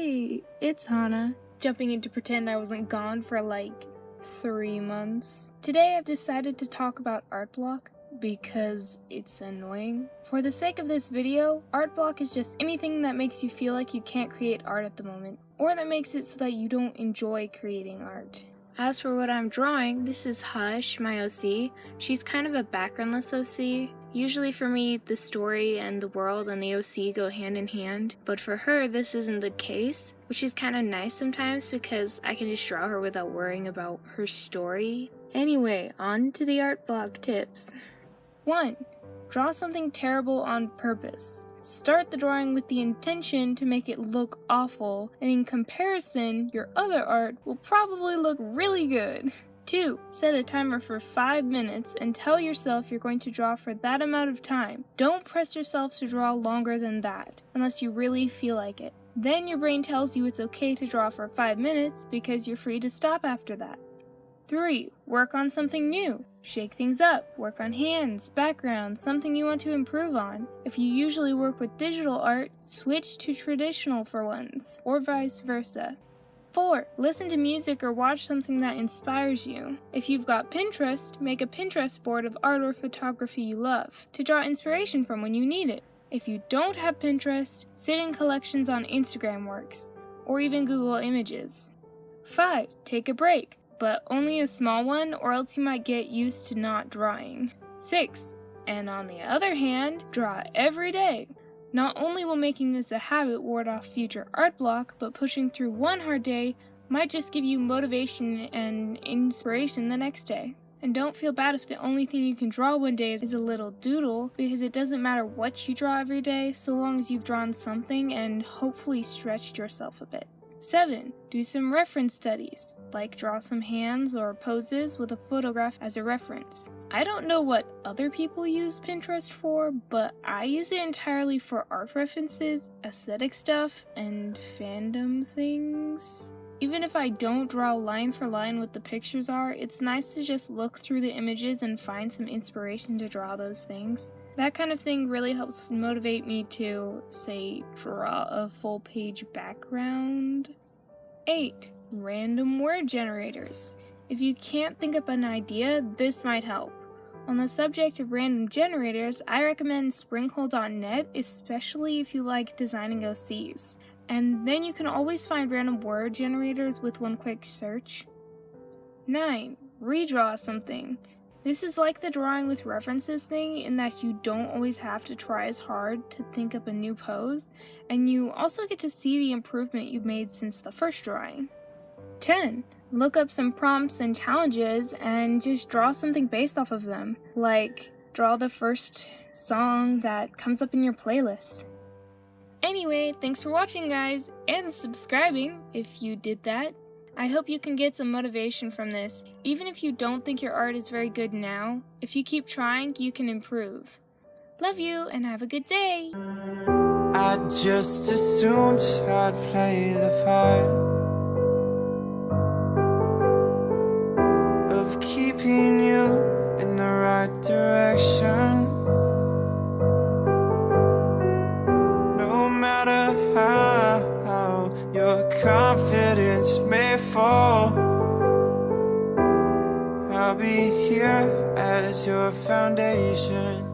Hey, it's Hannah, jumping in to pretend I wasn't gone for like 3 months. Today I've decided to talk about art block because it's annoying. For the sake of this video, art block is just anything that makes you feel like you can't create art at the moment, or that makes it so that you don't enjoy creating art. As for what I'm drawing, this is Hush, my OC. She's kind of a backgroundless OC. Usually for me, the story and the world and the OC go hand in hand, but for her, this isn't the case, which is kind of nice sometimes because I can just draw her without worrying about her story. Anyway, on to the art block tips. 1. Draw something terrible on purpose. Start the drawing with the intention to make it look awful, and in comparison, your other art will probably look really good. 2. Set a timer for 5 minutes and tell yourself you're going to draw for that amount of time. Don't press yourself to draw longer than that, unless you really feel like it. Then your brain tells you it's okay to draw for 5 minutes because you're free to stop after that. 3. Work on something new. Shake things up. Work on hands, background, something you want to improve on. If you usually work with digital art, switch to traditional for once, or vice versa. 4. Listen to music or watch something that inspires you. If you've got Pinterest, make a Pinterest board of art or photography you love, to draw inspiration from when you need it. If you don't have Pinterest, saving collections on Instagram works, or even Google Images. 5. Take a break, but only a small one, or else you might get used to not drawing. 6. And on the other hand, draw every day. Not only will making this a habit ward off future art block, but pushing through one hard day might just give you motivation and inspiration the next day. And don't feel bad if the only thing you can draw one day is a little doodle, because it doesn't matter what you draw every day, so long as you've drawn something and hopefully stretched yourself a bit. 7. Do some reference studies, like draw some hands or poses with a photograph as a reference. I don't know what other people use Pinterest for, but I use it entirely for art references, aesthetic stuff, and fandom things. Even if I don't draw line for line what the pictures are, it's nice to just look through the images and find some inspiration to draw those things. That kind of thing really helps motivate me to, say, draw a full page background. 8. Random word generators. If you can't think up an idea, this might help. On the subject of random generators, I recommend sprinkle.net, especially if you like designing OCs. And then you can always find random word generators with one quick search. 9. Redraw something. This is like the drawing with references thing in that you don't always have to try as hard to think up a new pose, and you also get to see the improvement you've made since the first drawing. 10. Look up some prompts and challenges and just draw something based off of them, like draw the first song that comes up in your playlist. Anyway, thanks for watching guys, and subscribing if you did that. I hope you can get some motivation from this. Even if you don't think your art is very good now, if you keep trying, you can improve. Love you, and have a good day! I just assumed I'd play the part of keeping you in the right direction. No matter how your confidence may fall, I'll be here as your foundation.